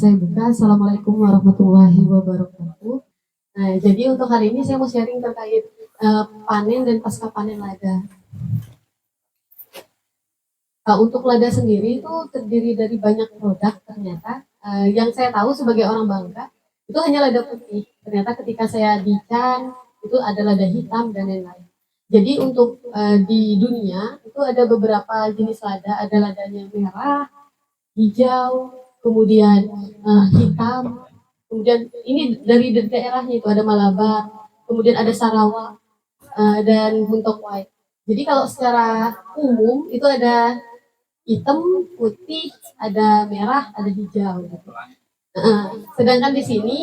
Saya buka. Assalamualaikum warahmatullahi wabarakatuh. Nah, jadi untuk hari ini saya mau sharing terkait panen dan pasca panen lada. Untuk lada sendiri itu terdiri dari banyak produk ternyata. Yang saya tahu sebagai orang Bangka itu hanya lada putih. Ternyata ketika saya bincang itu ada lada hitam dan lain-lain. Jadi untuk di dunia itu ada beberapa jenis lada. Ada ladanya merah, hijau, kemudian hitam, kemudian ini dari daerahnya itu ada Malabar, kemudian ada Sarawak dan Buntok White. Jadi kalau secara umum itu ada hitam, putih, ada merah, ada hijau. Gitu. Sedangkan di sini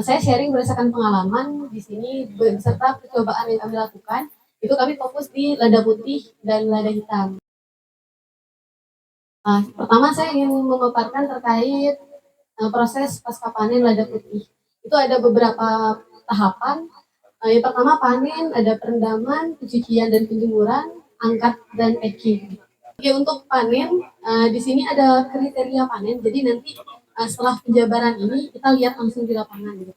saya sharing berdasarkan pengalaman di sini beserta percobaan yang kami lakukan. Itu kami fokus di lada putih dan lada hitam. Pertama saya ingin memaparkan terkait proses pasca panen lada putih. Itu ada beberapa tahapan. Yang pertama panen, ada perendaman, pencucian dan penjemuran, angkat dan packing. Oke, untuk panen di sini ada kriteria panen. Jadi nanti setelah penjabaran ini kita lihat langsung di lapangan. Gitu.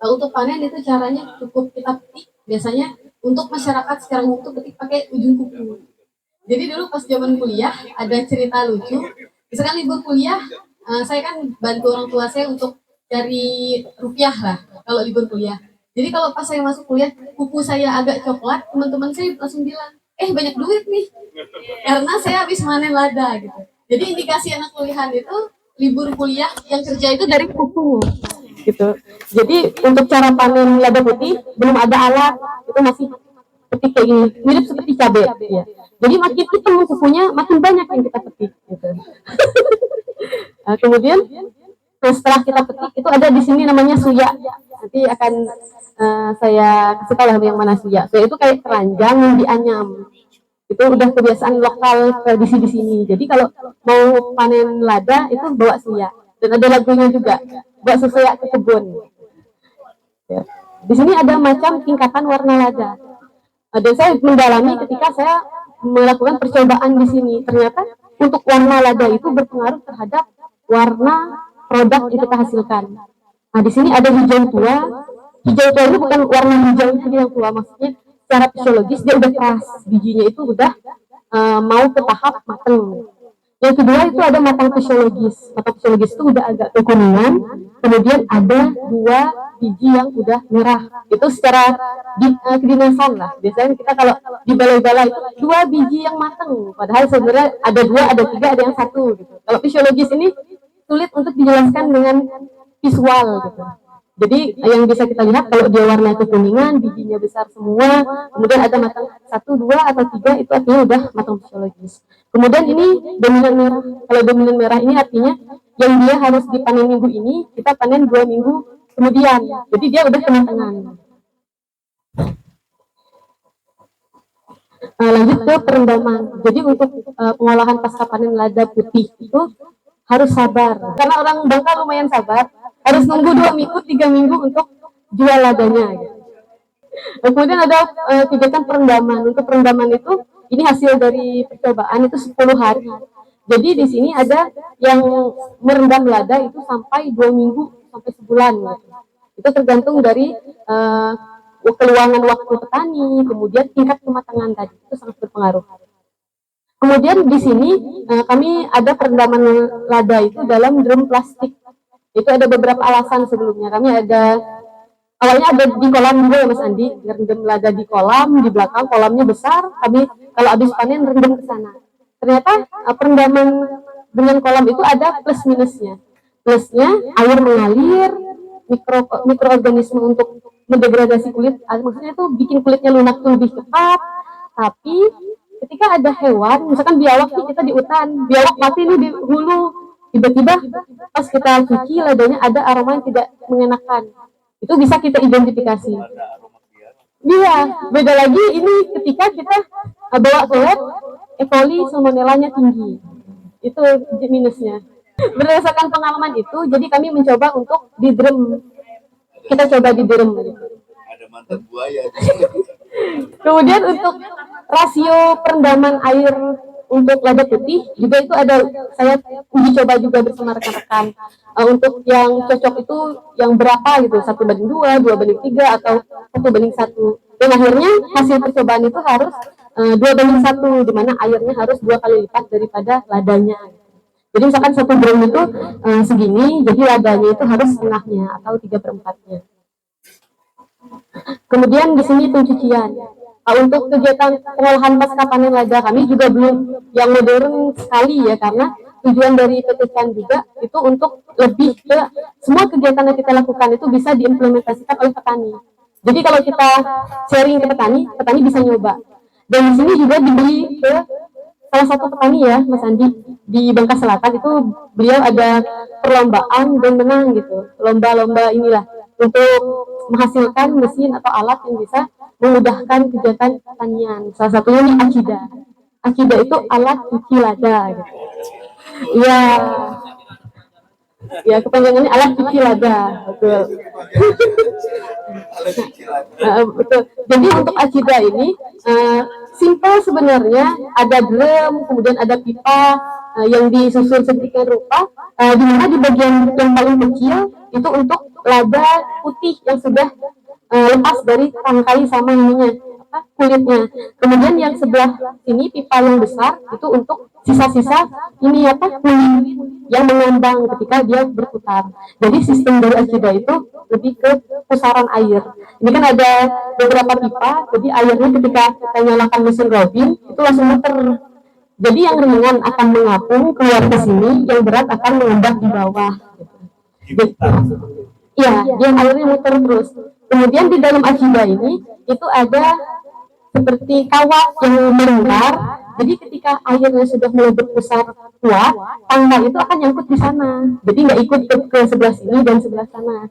Untuk panen itu caranya cukup kita petik. Biasanya untuk masyarakat secara umum itu petik pakai ujung kuku. Jadi dulu pas zaman kuliah ada cerita lucu. Misalkan libur kuliah, saya kan bantu orang tua saya untuk cari rupiah lah kalau libur kuliah. Jadi kalau pas saya masuk kuliah, kuku saya agak coklat, teman-teman saya langsung bilang, banyak duit nih, karena saya habis manen lada gitu. Jadi indikasi anak kuliahan itu libur kuliah yang kerja itu dari kuku gitu. Jadi untuk cara panen lada putih belum ada alat, itu masih seperti kayak gini, mirip seperti cabai ya. Jadi makin hitam kukunya, makin banyak yang kita petik gitu. Kemudian setelah kita petik itu ada di sini namanya suya. Nanti akan saya kasih tahu yang mana suya. Suya itu kayak keranjang yang dianyam. Itu udah kebiasaan lokal tradisi di sini. Jadi kalau mau panen lada itu bawa suya. Dan ada lagunya juga, bawa suya ke kebun. Ya. Di sini ada macam tingkatan warna lada. Dan saya mendalami ketika saya melakukan percobaan di sini. Ternyata untuk warna lada itu berpengaruh terhadap warna produk yang kita hasilkan. Nah, di sini ada hijau tua. Hijau tua itu bukan warna hijau yang tua, maksudnya secara fisiologis dia udah keras, bijinya itu udah mau ke tahap matang. Yang kedua itu ada matang fisiologis. Matang fisiologis itu udah agak kekuningan, kemudian ada dua biji yang udah merah. Itu secara kedinasan lah. Biasanya kita kalau di balai-balai itu dua biji yang matang, padahal sebenarnya ada dua, ada tiga, ada yang satu. Gitu. Kalau fisiologis ini sulit untuk dijelaskan dengan visual gitu. Jadi yang bisa kita lihat kalau dia warna kekuningan, bijinya besar semua, kemudian ada matang satu, dua atau tiga, itu artinya udah matang fisiologis. Kemudian ini dominan merah. Kalau dominan merah ini artinya yang dia harus dipanen minggu ini, kita panen 2 minggu kemudian. Jadi dia udah kematangan. Lanjut ke perendaman. Jadi untuk pengolahan pasca panen lada putih itu harus sabar. Karena orang Bangka lumayan sabar, harus nunggu 2 minggu, 3 minggu untuk jual ladanya. Gitu. Kemudian ada kegiatan perendaman. Untuk perendaman itu, ini hasil dari percobaan itu 10 hari. Jadi di sini ada yang merendam lada itu sampai 2 minggu sampai sebulan. Gitu. Itu tergantung dari keluangan waktu petani, kemudian tingkat kematangan tadi itu sangat berpengaruh. Kemudian di sini kami ada perendaman lada itu dalam drum plastik. Itu ada beberapa alasan sebelumnya. Kami ada awalnya ada di kolam juga ya Mas Andi, rendam lada di kolam, di belakang kolamnya besar. Kami kalau habis panen rendam ke sana. Ternyata perendaman dengan kolam itu ada plus minusnya. Plusnya air mengalir, mikroorganisme untuk mendegradasi kulit, maksudnya itu bikin kulitnya lunak tuh lebih cepat. Tapi ketika ada hewan, misalkan biawak nih, kita di hutan, biawak mati nih di hulu, tiba-tiba pas kita cuci ladanya ada aroma yang tidak mengenakan, itu bisa kita identifikasi. Iya, beda lagi ini ketika kita bawa ke lab, E. coli salmonellanya tinggi, itu minusnya. Berdasarkan pengalaman itu, jadi kami mencoba untuk di drum, kita coba di drum. Ada mantan buaya. Kemudian untuk rasio perendaman air untuk lada putih juga itu ada, saya uji coba juga bersama rekan-rekan. Untuk yang cocok itu yang berapa gitu, 1:2, 2:3, atau 1:1. Dan akhirnya hasil percobaan itu harus 2:1, di mana airnya harus 2 kali lipat daripada ladanya. Jadi misalkan 1 gram itu segini, jadi ladanya itu harus setengahnya atau 3/4-nya. Kemudian di sini pencucian. Untuk kegiatan pengolahan pasca panen lada kami juga belum yang modern sekali ya, karena tujuan dari PT CAN juga itu untuk lebih ke semua kegiatan yang kita lakukan itu bisa diimplementasikan oleh petani. Jadi kalau kita sharing ke petani, petani bisa nyoba. Dan di sini juga dibeli ke salah satu petani ya, Mas Andi, di Bangka Selatan itu beliau ada perlombaan dan menang gitu. Lomba-lomba inilah untuk menghasilkan mesin atau alat yang bisa memudahkan kegiatan pertanian. Salah satunya ini Akida. Akida itu alat cuci lada gitu. Iya. Ya, kepanjangannya alat cuci lada, betul. Betul. Jadi untuk Akida ini simple sebenarnya, ada drum, kemudian ada pipa yang disusun sedemikian rupa, di mana di bagian yang paling kecil itu untuk lada putih yang sudah lepas dari tangkai sama ininya, kulitnya. Kemudian yang sebelah ini pipa yang besar itu untuk sisa-sisa ini kulit yang mengambang ketika dia berputar. Jadi sistem dari Akida itu lebih ke pusaran air. Ini kan ada beberapa pipa, jadi airnya ketika kita nyalakan mesin robin itu langsung muter. Jadi yang ringan akan mengapung keluar ke sini, yang berat akan mengambang di bawah. Iya, yang airnya muter terus. Kemudian di dalam Akida ini itu ada seperti kawat yang melingkar. Jadi ketika airnya sudah mulai berpusar kuat, tangkai itu akan nyangkut di sana. Jadi nggak ikut ke sebelah sini dan sebelah sana.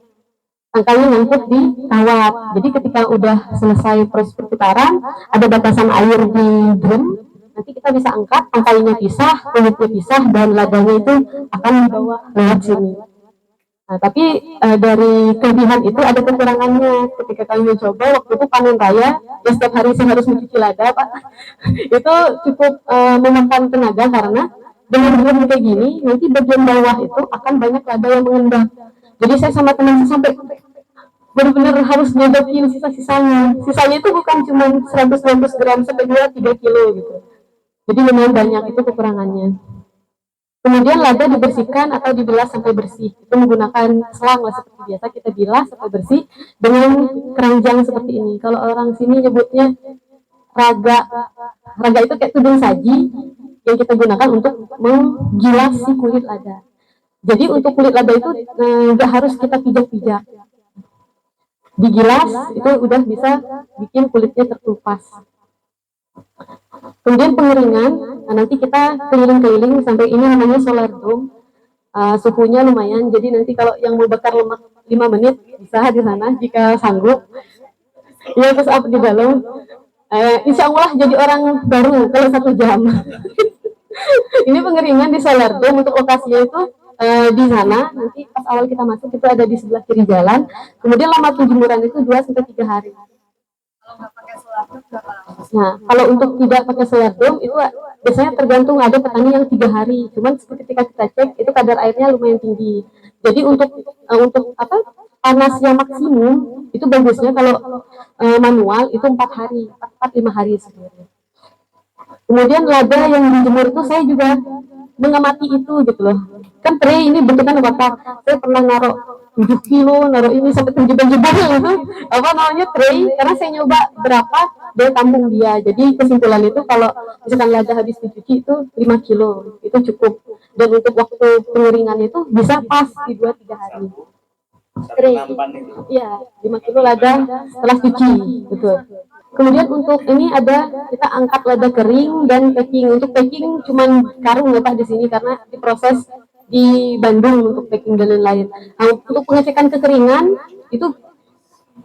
Tangkainya nyangkut di kawat. Jadi ketika udah selesai proses perputaran, ada batasan air di drum. Nanti kita bisa angkat, tangkainya pisah, kulitnya pisah, dan ladanya itu akan dibawa lewat sini. Nah, tapi dari kelebihan itu ada kekurangannya. Ketika kami mencoba waktu itu panen raya, ya setiap hari saya harus mencuci lada, Pak. Itu cukup memakan tenaga, karena dengan drum kayak gini, nanti bagian bawah itu akan banyak lada yang mengendap. Jadi saya sama teman saya sampai benar-benar harus nyodokin sisa-sisanya. Sisanya itu bukan cuma 100 gram sampai 2-3 kilo gitu. Jadi lumayan banyak, itu kekurangannya. Kemudian lada dibersihkan atau dibilas sampai bersih. Itu menggunakan selang lah seperti biasa, kita bilas sampai bersih dengan keranjang seperti ini. Kalau orang sini nyebutnya raga. Raga itu kayak tudung saji yang kita gunakan untuk menggilas si kulit lada. Jadi untuk kulit lada itu nggak harus kita pijak-pijak. Digilas itu udah bisa bikin kulitnya terkelupas. Kemudian pengeringan, nah nanti kita keliling-keliling sampai ini namanya solar dome. Suhunya lumayan, jadi nanti kalau yang mau bakar lemak 5 menit bisa di sana jika sanggup. Ya, terus up di dalam. Insya Allah jadi orang baru kalau 1 jam. Ini pengeringan di solar dome. Untuk lokasinya itu di sana, nanti pas awal kita masuk itu ada di sebelah kiri jalan. Kemudian lama penjemuran itu 2-3 hari. Nah, kalau untuk tidak pakai solar dome itu biasanya tergantung, ada petani yang 3 hari. Cuman ketika kita cek itu kadar airnya lumayan tinggi. Jadi untuk panas yang maksimum itu bagusnya kalau manual itu 4 hari, 4-5 hari sebenarnya. Kemudian lada yang dijemur itu saya juga mengamati itu gitu loh. Kan tray ini bentukan kotak. Saya pernah naruh 7 kilo, naruh ini sampai 7 jebol itu tray, karena saya nyoba berapa daya tampung dia. Jadi kesimpulan itu kalau misalkan lada habis dicuci itu 5 kilo, itu cukup. Dan untuk waktu pengeringan itu bisa pas di 2-3 hari. Tray, iya, 5 kilo lada setelah cuci, betul. Kemudian untuk ini ada, kita angkat lada kering dan packing. Untuk packing cuman karung ya Pak di sini, karena diproses di Bandung untuk packing dan lain-lain. Nah, untuk pengecekan kekeringan itu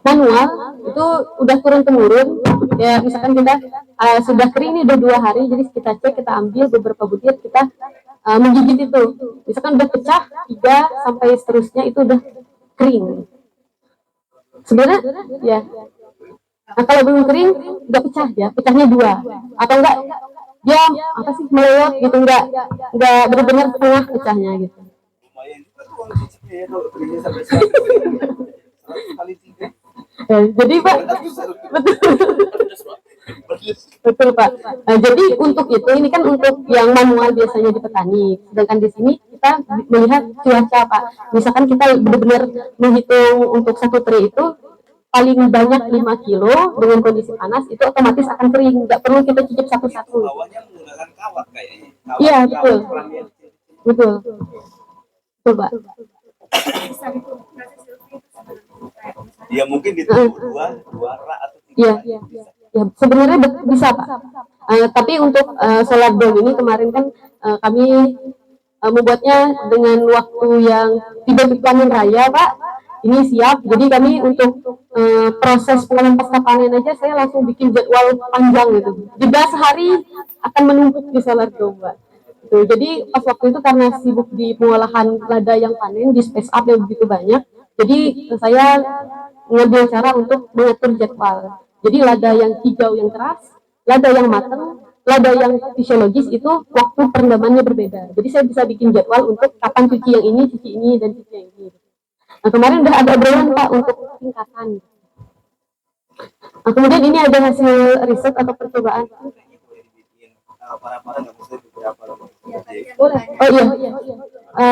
manual, itu udah turun temurun. Ya misalkan kita sudah kering ini udah 2 hari, jadi kita cek, kita ambil beberapa butir, kita menggigit itu. Misalkan udah pecah 3 sampai seterusnya itu udah kering. Sebenarnya ya. Nah kalau belum kering nggak pecah ya, pecahnya 2 atau enggak dia apa sih melewat gitu, nggak benar-benar tengah pecahnya gitu. Jadi Pak, betul Pak. Nah, jadi untuk itu ini kan untuk yang manual biasanya di petani. Sedangkan di sini kita melihat cuaca Pak. Misalkan kita benar-benar menghitung untuk satu tray itu paling banyak 5 kilo dengan kondisi panas itu otomatis akan kering. Nggak perlu kita cicip satu-satu. Iya betul. Betul. Coba. Ya mungkin ditutup dua rak atau tiga. Iya. Ya, sebenarnya bisa Pak. Tapi untuk solar dome ini kemarin kan kami membuatnya dengan waktu yang tidak di panen raya Pak. Ini siap. Jadi kami untuk proses pengolahan pasca panen aja saya langsung bikin jadwal panjang gitu. Jeda sehari akan menumpuk di solar dome Pak. Tuh, jadi pas waktu itu karena sibuk di pengolahan lada yang panen di space up yang begitu banyak, jadi saya ngambil cara untuk mengatur jadwal. Jadi lada yang hijau yang keras, lada yang matang, lada yang fisiologis itu waktu perendamannya berbeda. Jadi saya bisa bikin jadwal untuk kapan cuci yang ini, cuci ini, dan cuci yang ini. Nah kemarin udah ada obrolan Pak untuk tingkatan. Nah kemudian ini ada hasil riset atau percobaan. Boleh. Oh iya.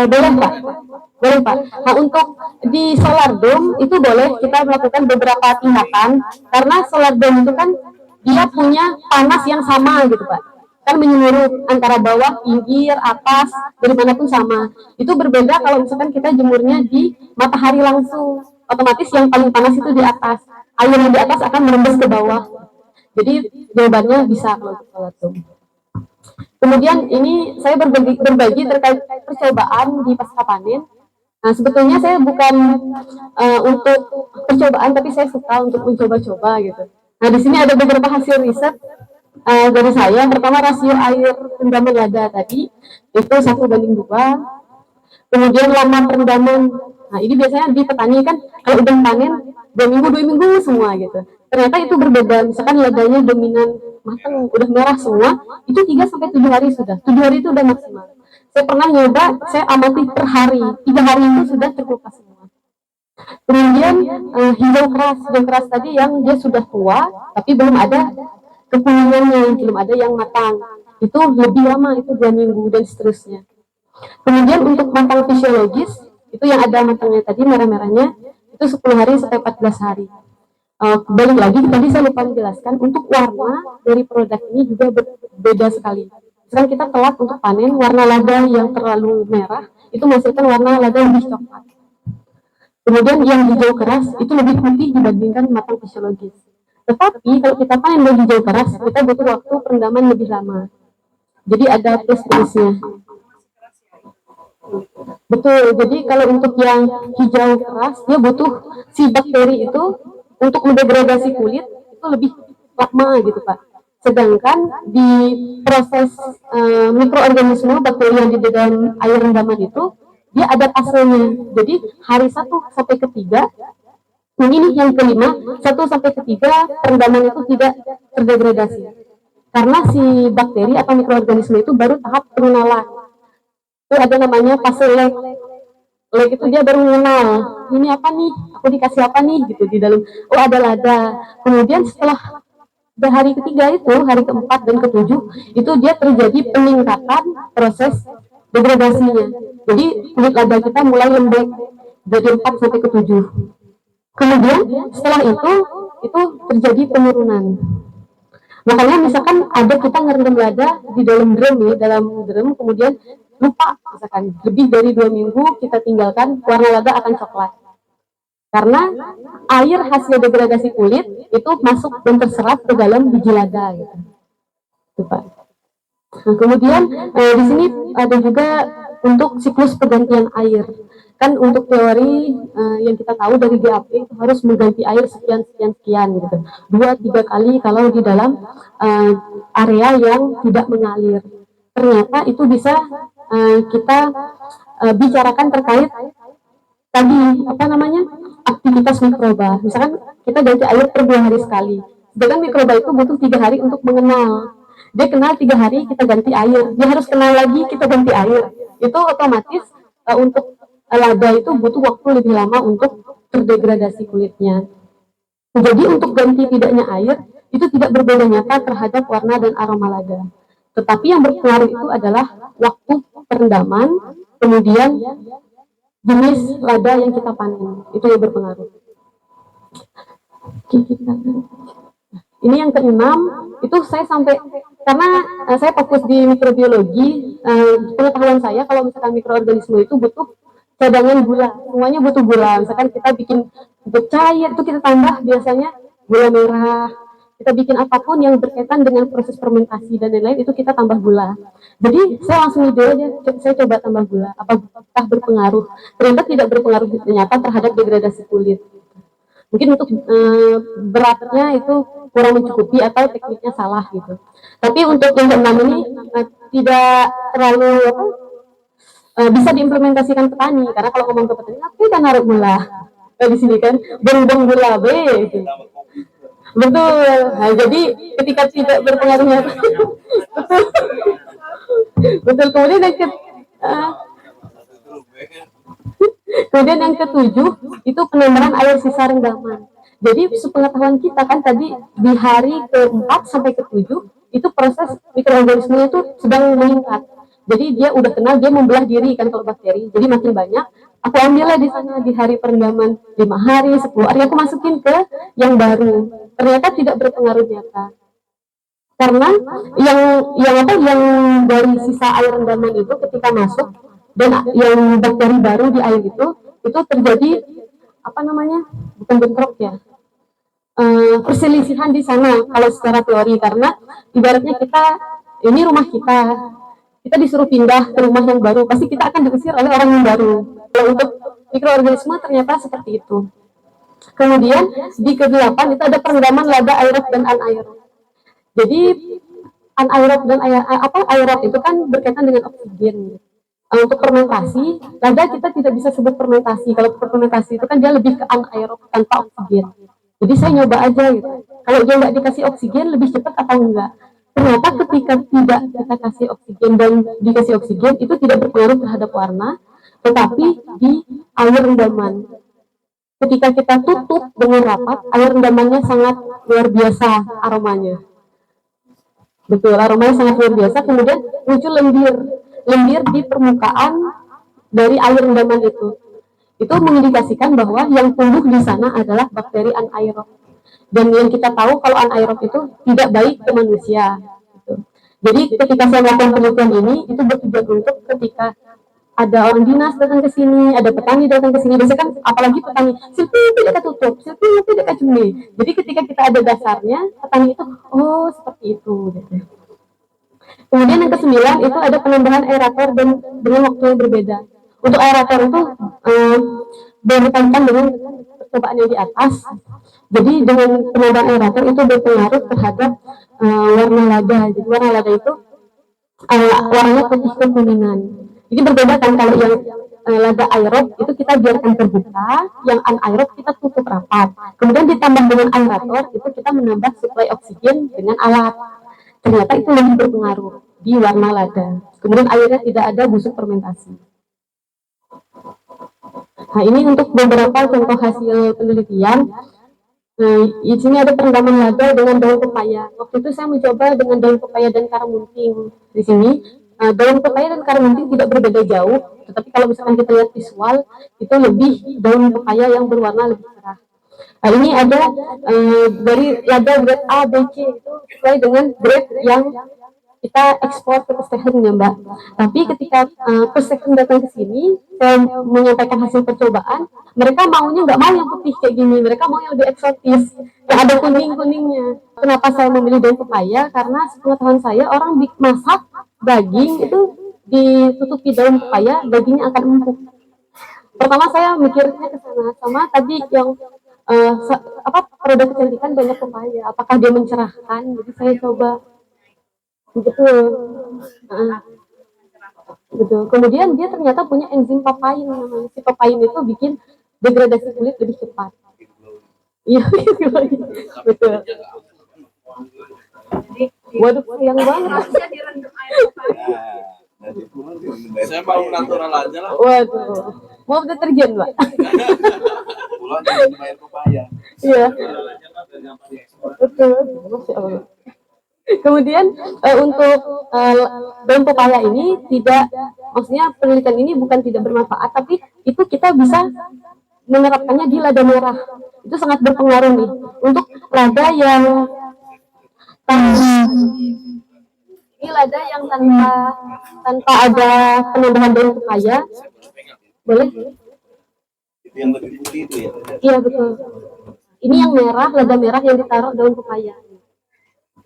Boleh Pak. Boleh Pak. Nah untuk di solar dome itu boleh kita melakukan beberapa tingkatan karena solar dome itu kan dia punya panas yang sama gitu Pak. Kan menyeluruh antara bawah, pinggir, atas, dari manapun sama. Itu berbeda kalau misalkan kita jemurnya di matahari langsung. Otomatis yang paling panas itu di atas. Air yang di atas akan merembes ke bawah. Jadi jawabannya bisa kalau solar dome. Kemudian ini saya berbagi terkait percobaan di pasca panen. Nah sebetulnya saya bukan untuk percobaan, tapi saya suka untuk mencoba-coba gitu. Nah di sini ada beberapa hasil riset dari saya. Pertama rasio air rendaman lada tadi itu 1:2. Kemudian lama perendaman. Nah ini biasanya di petani kan kalau udah panen 2 minggu semua gitu. Ternyata itu berbeda. Misalkan ladanya dominan matang udah merah semua, itu 3 sampai 7 hari sudah. 7 hari itu udah maksimal. Saya pernah nyoba, saya amati per hari. 3 hari itu sudah terkelupas semua. Kemudian hijau keras tadi yang dia sudah tua, tapi belum ada kekuningannya, belum ada yang matang. Itu lebih lama, itu 2 minggu dan seterusnya. Kemudian untuk matang fisiologis, itu yang ada matangnya tadi merah-merahnya, itu 10 hari sampai 14 hari. Balik lagi tadi saya lupa menjelaskan untuk warna dari produk ini juga berbeda sekali. Misalkan kita telat untuk panen, warna lada yang terlalu merah itu menghasilkan warna lada lebih coklat. Kemudian yang hijau keras itu lebih putih dibandingkan matang fisiologis. Tetapi kalau kita panen yang hijau keras, kita butuh waktu perendaman lebih lama. Jadi ada plus-minusnya. Betul. Jadi kalau untuk yang hijau keras, dia butuh si bakteri itu untuk mendegradasi kulit itu lebih lama gitu Pak. Sedangkan di proses mikroorganisme bakteri yang di dalam air rendaman itu dia ada fasenya. Jadi hari 1 sampai ke 3, ini yang kelima 1 sampai ke 3 perendaman itu tidak terdegradasi. Karena si bakteri atau mikroorganisme itu baru tahap pengenalan. Itu ada namanya fase lag. Lag itu dia baru mengenal ini apa nih, aku dikasih apa nih gitu di dalam. Oh ada lada. Kemudian setelah hari ketiga itu, hari keempat dan ketujuh itu dia terjadi peningkatan proses degradasinya. Jadi kulit lada kita mulai lembek dari 4 sampai ke 7. Kemudian setelah itu terjadi penurunan. Makanya misalkan ada kita ngerendam lada di dalam drum, kemudian lupa misalkan lebih dari 2 minggu kita tinggalkan, warna lada akan coklat. Karena air hasil degradasi kulit itu masuk dan terserap ke dalam biji lada gitu. Nah, kemudian di sini ada juga untuk siklus pergantian air. Kan untuk teori yang kita tahu dari GAP itu harus mengganti air sekian gitu. 2-3 kali kalau di dalam area yang tidak mengalir. Ternyata itu bisa kita bicarakan terkait tadi aktivitas mikroba. Misalkan kita ganti air per 2 hari sekali. Sedangkan mikroba itu butuh 3 hari untuk mengenal. Dia kenal 3 hari, kita ganti air. Dia harus kenal lagi, kita ganti air. Itu otomatis untuk lada itu butuh waktu lebih lama untuk terdegradasi kulitnya. Jadi untuk ganti tidaknya air itu tidak berbeda nyata terhadap warna dan aroma lada. Tetapi yang berpengaruh itu adalah waktu perendaman, kemudian jenis lada yang kita panen. Itu yang berpengaruh. Ini yang keenam, itu saya sampai, karena saya fokus di mikrobiologi, pengetahuan saya kalau misalkan mikroorganisme itu butuh cadangan gula, semuanya butuh gula. Misalkan kita bikin pupuk cair, itu kita tambah biasanya gula merah. Kita bikin apapun yang berkaitan dengan proses fermentasi dan lain-lain, itu kita tambah gula. Jadi saya langsung ide aja, saya coba tambah gula, apakah berpengaruh? Ternyata tidak berpengaruh ternyata terhadap degradasi kulit. Mungkin untuk beratnya itu kurang mencukupi atau tekniknya salah gitu. Tapi untuk yang keenam ini tidak terlalu bisa diimplementasikan petani, karena kalau ngomong ke petani, aku kan naruh gula di sini kan, berubah gula B gitu. Betul. Nah, jadi ketika tidak berpengaruhnya betul. Betul. Kemudian yang ketujuh itu penambahan air sisa rendaman. Jadi sepengetahuan kita kan tadi di hari ke-4 sampai ke-7 itu proses mikroorganisme itu sedang meningkat. Jadi dia udah kenal, dia membelah diri kan kalau bakteri. Jadi makin banyak. Aku ambillah di sana di hari perendaman 5 hari, 10 hari aku masukin ke yang baru. Ternyata tidak berpengaruh nyata. Karena yang dari sisa air rendaman itu ketika masuk dan yang bakteri baru di air itu terjadi bukan bentrok ya, perselisihan di sana kalau secara teori, karena ibaratnya ini rumah kita disuruh pindah ke rumah yang baru, pasti kita akan diusir oleh orang yang baru. Kalau untuk mikroorganisme ternyata seperti itu. Kemudian di ke-8 itu ada perendaman lada aerob dan anaerob. Jadi anaerob dan aerob itu kan berkaitan dengan oksigen. Untuk fermentasi, lada kita tidak bisa sebut fermentasi. Kalau fermentasi itu kan dia lebih ke anaerob tanpa oksigen. Jadi saya nyoba aja gitu. Kalau dia nggak dikasih oksigen lebih cepat atau enggak? Ternyata ketika tidak kita kasih oksigen dan dikasih oksigen itu tidak berpengaruh terhadap warna, tetapi di air rendaman. Ketika kita tutup dengan rapat, air rendamannya sangat luar biasa aromanya. Betul, aromanya sangat luar biasa. Kemudian muncul lendir di permukaan dari air rendaman itu. Itu mengindikasikan bahwa yang tumbuh di sana adalah bakteri anaerob. Dan yang kita tahu kalau anaerob itu tidak baik ke manusia. Gitu. Jadi ketika saya melakukan penelitian ini, itu bertujuan untuk ketika ada orang dinas datang ke sini, ada petani datang ke sini, biasanya kan apalagi petani, silpi tidak ketutup, silpi tidak kecumi. Jadi ketika kita ada dasarnya, petani itu, oh seperti itu. Gitu. Kemudian yang ke-9 itu ada penambahan aerator dengan waktu yang berbeda. Untuk aerator itu berkaitan dengan percobaan yang di atas. Jadi dengan penambahan aerator itu berpengaruh terhadap warna lada. Jadi warna lada itu warnanya putih kekuningan. Jadi berbeda kan kalau yang lada aerob itu kita biarkan terbuka, yang anaerob kita tutup rapat. Kemudian ditambah dengan aerator itu kita menambah suplai oksigen dengan alat. Ternyata itu lebih berpengaruh di warna lada. Kemudian airnya tidak ada busuk fermentasi. Nah ini untuk beberapa contoh hasil penelitian. Di sini ada perendaman lada dengan daun pepaya. Waktu itu saya mencoba dengan daun pepaya dan karamunting. Di sini daun pepaya dan karamunting tidak berbeda jauh, tetapi kalau misalkan kita lihat visual itu lebih daun pepaya yang berwarna lebih cerah. Nah, ini ada dari lada grade A, B, C itu sesuai dengan grade yang kita ekspor ke Pustechen ya Mbak. Tapi ketika Pustechen datang ke sini, saya menyampaikan hasil percobaan, mereka maunya nggak mau yang putih kayak gini, mereka mau yang lebih eksotis, yang ada kuning-kuningnya. Kenapa saya memilih daun pepaya? Karena sepengetahuan saya orang masak daging itu ditutupi daun pepaya, dagingnya akan empuk. Pertama saya mikirnya ke sana, sama tadi yang produk kecantikan banyak pepaya, apakah dia mencerahkan? Jadi saya coba. Betul. Betul. Kemudian dia ternyata punya enzim papain namanya. Si papain itu bikin degradasi kulit lebih cepat. Iya, betul. Waduh, sayang banget. Harusnya direndam air pepaya. Nah, dari itu kan dibayar Saya mau natural aja lah. Waduh, mau deterjen, Pak? pulau jangan dibayar pepaya. Iya, betul. Masya Allah. Kemudian untuk daun pepaya ini tidak, maksudnya penelitian ini bukan tidak bermanfaat, tapi itu kita bisa menerapkannya di lada merah. Itu sangat berpengaruh nih untuk lada yang ini lada yang tanpa ada penambahan daun pepaya. Boleh? Itu yang lebih putih itu ya. Iya betul. Ini yang merah, lada merah yang ditaruh daun pepaya.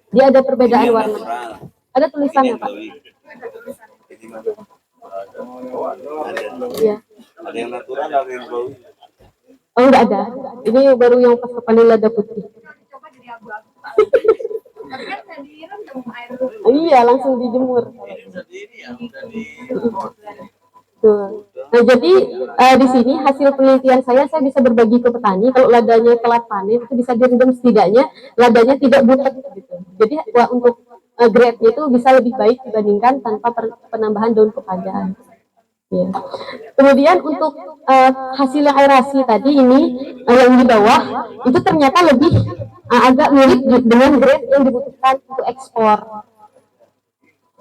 Dia ada perbedaan Ini yang warna. natural. Ada Ini tulisannya, yang Pak. Bali. Ini mah. Iya. Ada yang natural, ada yang Bali. Oh, enggak ada. Ini baru yang pas panen lada putih. Coba jadi abu-abu. Tapi kan udah direndam air. Iya, langsung dijemur. Ini udah di ini ya, udah di Tuh. Nah, jadi di sini hasil penelitian saya bisa berbagi ke petani. Kalau ladanya telat panen itu bisa direndam, setidaknya ladanya tidak butek gitu. Jadi untuk grade-nya itu bisa lebih baik dibandingkan tanpa penambahan daun pepaya. Ya. Kemudian untuk hasil yang aerasi tadi ini yang di bawah itu ternyata lebih agak mirip dengan grade yang dibutuhkan untuk ekspor.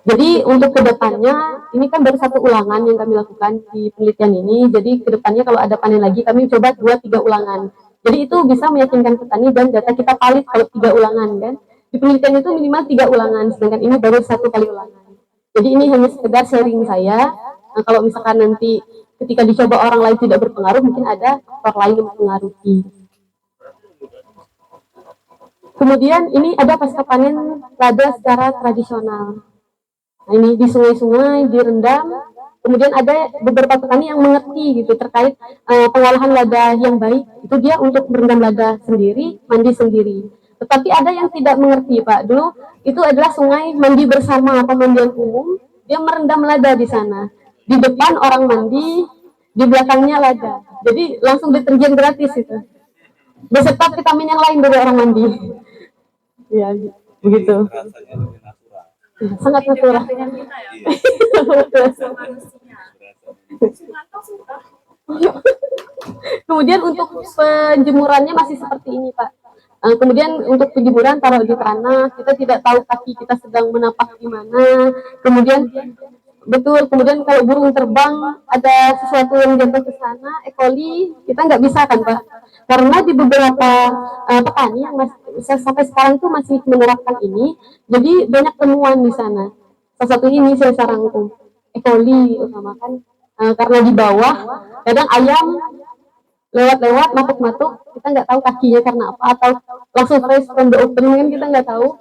Jadi untuk kedepannya ini kan baru satu ulangan yang kami lakukan di penelitian ini. Jadi kedepannya kalau ada panen lagi kami coba 2-3 ulangan. Jadi itu bisa meyakinkan petani dan data kita valid kalau 3 ulangan kan. Di penelitian itu minimal 3 ulangan, sedangkan ini baru 1 kali ulangan. Jadi ini hanya sekedar sharing saya. Nah, kalau misalkan nanti ketika dicoba orang lain tidak berpengaruh, mungkin ada faktor lain yang mempengaruhi. Kemudian ini ada pasca panen lada secara tradisional. Nah, ini di sungai-sungai direndam. Kemudian ada beberapa petani yang mengerti gitu terkait pengolahan lada yang baik. Itu dia untuk merendam lada sendiri, mandi sendiri. Tetapi ada yang tidak mengerti, Pak. Dulu itu adalah sungai mandi bersama, pemandian umum. Dia merendam lada di sana. Di depan orang mandi, di belakangnya lada. Jadi langsung deterjen gratis itu. Beserta vitamin yang lain dari orang mandi. Ya, begitu. Rasanya lebih natural. Sangat natural. Dengan kita ya. Iya. Sama manusia. Mantap sudah. Kemudian untuk penjemurannya masih seperti ini, Pak. Kemudian untuk penjemuran taruh di tanah, kita tidak tahu kaki kita sedang menapak di mana. Kemudian betul, kemudian kalau burung terbang ada sesuatu yang jatuh ke sana, E. coli, kita nggak bisa kan, Pak? Karena di beberapa petani yang sampai sekarang itu masih menerapkan ini, jadi banyak temuan di sana. Salah satu ini saya sarangkum, E. coli utamakan. Karena di bawah kadang ayam lewat-lewat matuk-matuk, kita nggak tahu kakinya karena apa, atau langsung fresh from the open kan kita nggak tahu.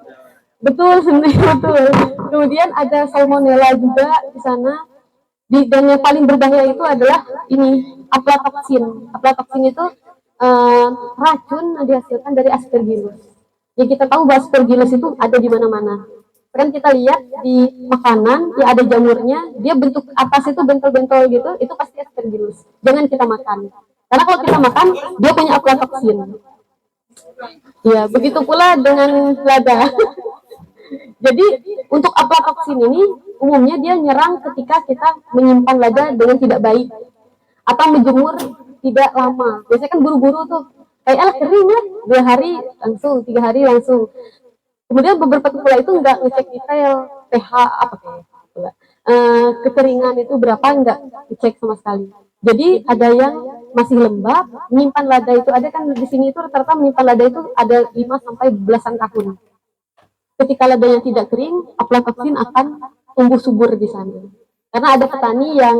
Betul, sebenarnya betul. Kemudian ada salmonella juga di sana. Dan yang paling berbahaya itu adalah ini aflatoksin. Aflatoksin itu racun yang dihasilkan dari aspergillus. Yang kita tahu bahwa aspergillus itu ada di mana-mana. Kan kita lihat di makanan, ya ada jamurnya, dia bentuk atas itu bentol-bentol gitu, itu pasti aspergillus. Jangan kita makan. Karena kalau kita makan, dia punya aflatoksin. Ya, begitu pula dengan lada. Jadi untuk aflatoksin ini umumnya dia nyerang ketika kita menyimpan lada dengan tidak baik atau menjemur tidak lama. Biasanya kan buru-buru tuh, kayak kering lah, 2 hari langsung, 3 hari langsung. Kemudian beberapa pula itu nggak ngecek detail pH apa kayak kekeringan itu berapa, nggak dicek sama sekali. Jadi ada yang masih lembab, menyimpan lada itu ada kan di sini itu rata-rata menyimpan lada itu ada 5 sampai belasan tahun. Ketika ladanya tidak kering, aflatoksin akan tumbuh subur di sana. Karena ada petani yang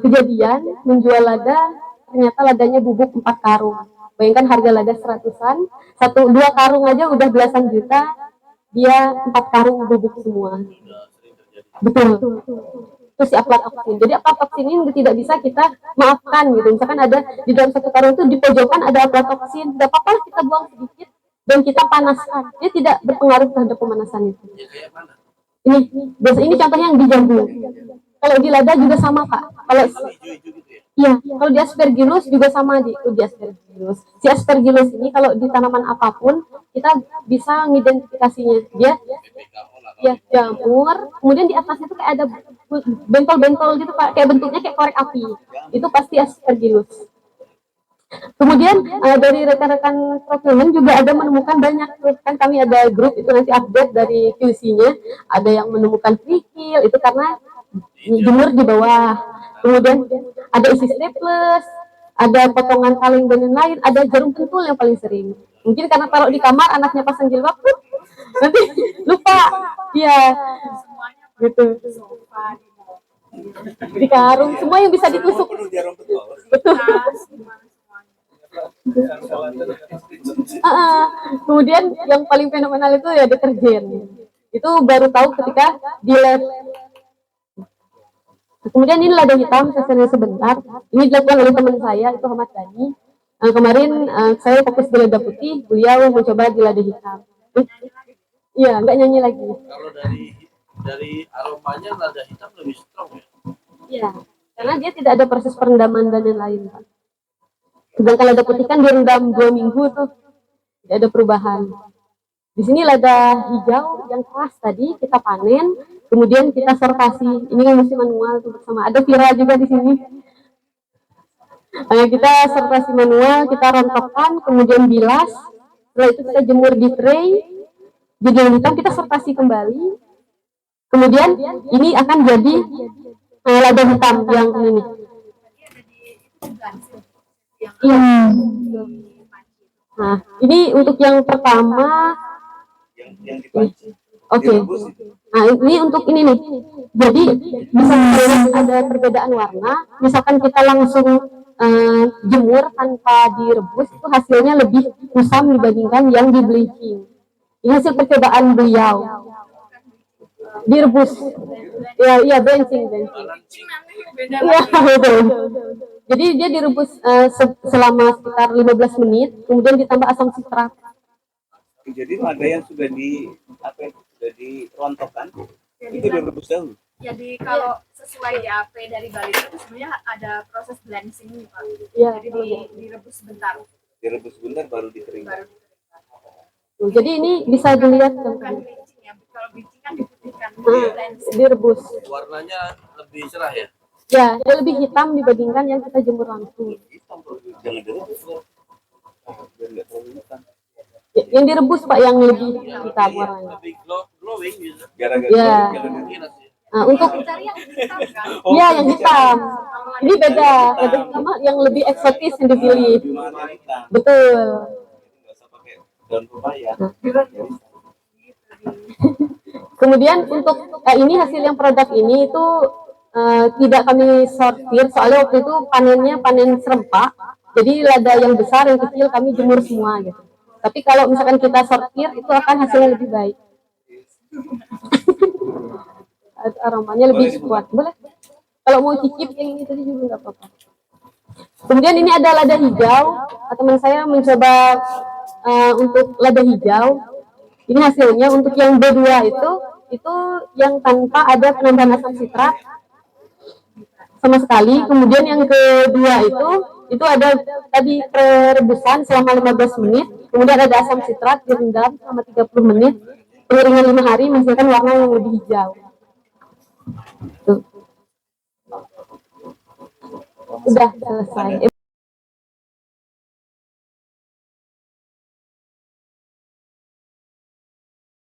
kejadian menjual lada, ternyata ladanya bubuk 4 karung. Bayangkan harga lada 100-an, 1-2 karung aja udah belasan juta, dia 4 karung bubuk semua. Betul. Terus si aflatoksin. Jadi aflatoksin ini tidak bisa kita maafkan gitu. Misalkan ada di dalam 1 karung itu di pojokan ada aflatoksin, tidak apa-apa kita buang sedikit dan kita panaskan. Dia tidak berpengaruh terhadap pemanasan itu. Ini contohnya yang di jambu. Kalau di lada juga sama, Pak. Kalau hijau-hijau gitu ya. Iya, kalau di aspergillus juga sama di aspergillus. Si aspergillus ini kalau di tanaman apapun kita bisa mengidentifikasinya. Dia BPKO lah. ya jamur, kemudian di atasnya tuh kayak ada bentol-bentol gitu Pak, kayak bentuknya kayak korek api. Itu pasti aspergillus. Kemudian dari rekan-rekan procurement juga ada menemukan banyak, kan kami ada grup itu nanti update dari QC-nya, ada yang menemukan kerikil itu karena jemur di bawah. Kemudian ada isi staples, ada potongan kaleng dan lain-lain, ada jarum pentul yang paling sering. Mungkin karena taruh di kamar anaknya pasang jilbab, nanti lupa. Iya, Semuanya gitu. sofa, Di karung semua yang bisa Semua ditusuk. penuh jarum betul. Betul. tas, gimana semuanya. Kemudian yang paling fenomenal itu ya deterjen. Itu baru tahu ketika di lab. Kemudian ini lada hitam, saya share sebentar. Ini dilakukan oleh teman saya, itu Ahmad Dhani. Kemarin saya fokus di lada putih, beliau mencoba di lada hitam. Iya, nggak nyanyi lagi. Kalau dari aromanya lada hitam lebih strong ya. Iya, karena dia tidak ada proses perendaman dan lain-lain, Pak. Sedangkan lada putih kan direndam 2 minggu tuh, tidak ada perubahan. Di sini lada hijau yang keras tadi kita panen, kemudian kita sortasi. Ini yang masih manual tuh bersama. Ada Vira juga di sini. Kita sortasi manual, kita rontokkan, kemudian bilas. Setelah itu kita jemur di tray. Jadi yang hitam kita sortasi kembali. Kemudian ini akan jadi lada hitam yang ini. Iya. Nah, ini untuk yang pertama. Yang dipanci. Oke. Direbus itu. Nah, ini untuk ini nih. Jadi bisa ada perbedaan warna. Misalkan kita langsung jemur tanpa direbus, itu hasilnya lebih kusam dibandingkan yang di bleaching. Ini hasil percobaan beliau. Direbus. Ya, iya bleaching. Beda Iya, betul. Jadi dia direbus selama sekitar 15 menit, kemudian ditambah asam sitrat. Jadi ada yang sudah sudah dirontokkan, itu direbus dahulu. Jadi kalau sesuai DAP dari Bali itu sebenarnya ada proses blanching nih Pak. Iya. Jadi direbus sebentar, Direbus sebentar baru dikeringkan. baru dikeringkan. Jadi ini bisa dilihat Bukan contohnya. bleaching ya, kalau bleaching kan diputihkan. Blanching. Direbus. Warnanya lebih cerah ya. Ya, dia lebih hitam dibandingkan yang kita jemur langsung. Hitam, jangan direbus. Biar nggak terlalu hitam. Yang direbus Pak yang lebih hitam warnanya. Lebih glowing gitu. Gara-gara Iya. kalau Kira sih. Nah, untuk Cari yang hitam kan. iya yang hitam. Ini beda sama yang lebih eksotis yang dipilih. Gimana hitam? Betul. Nggak usah pakai daun pepaya. Kemudian untuk ini hasil yang produk ini itu tidak kami sortir soalnya waktu itu panennya panen serempak. Jadi lada yang besar yang kecil kami jemur semua gitu. Tapi kalau misalkan kita sortir itu akan hasilnya lebih baik. Aromanya lebih kuat. Boleh? Kalau mau cicip yang ini tadi juga nggak apa-apa. Kemudian ini ada lada hijau. Teman saya mencoba untuk lada hijau. Ini hasilnya untuk yang B2 itu yang tanpa ada penambahan asam sitrat sama sekali. Kemudian yang kedua itu ada tadi perebusan selama 15 menit. Kemudian ada asam sitrat direndam selama 30 menit. Pengeringan 5 hari menghasilkan warna yang lebih hijau. Tuh. Udah selesai.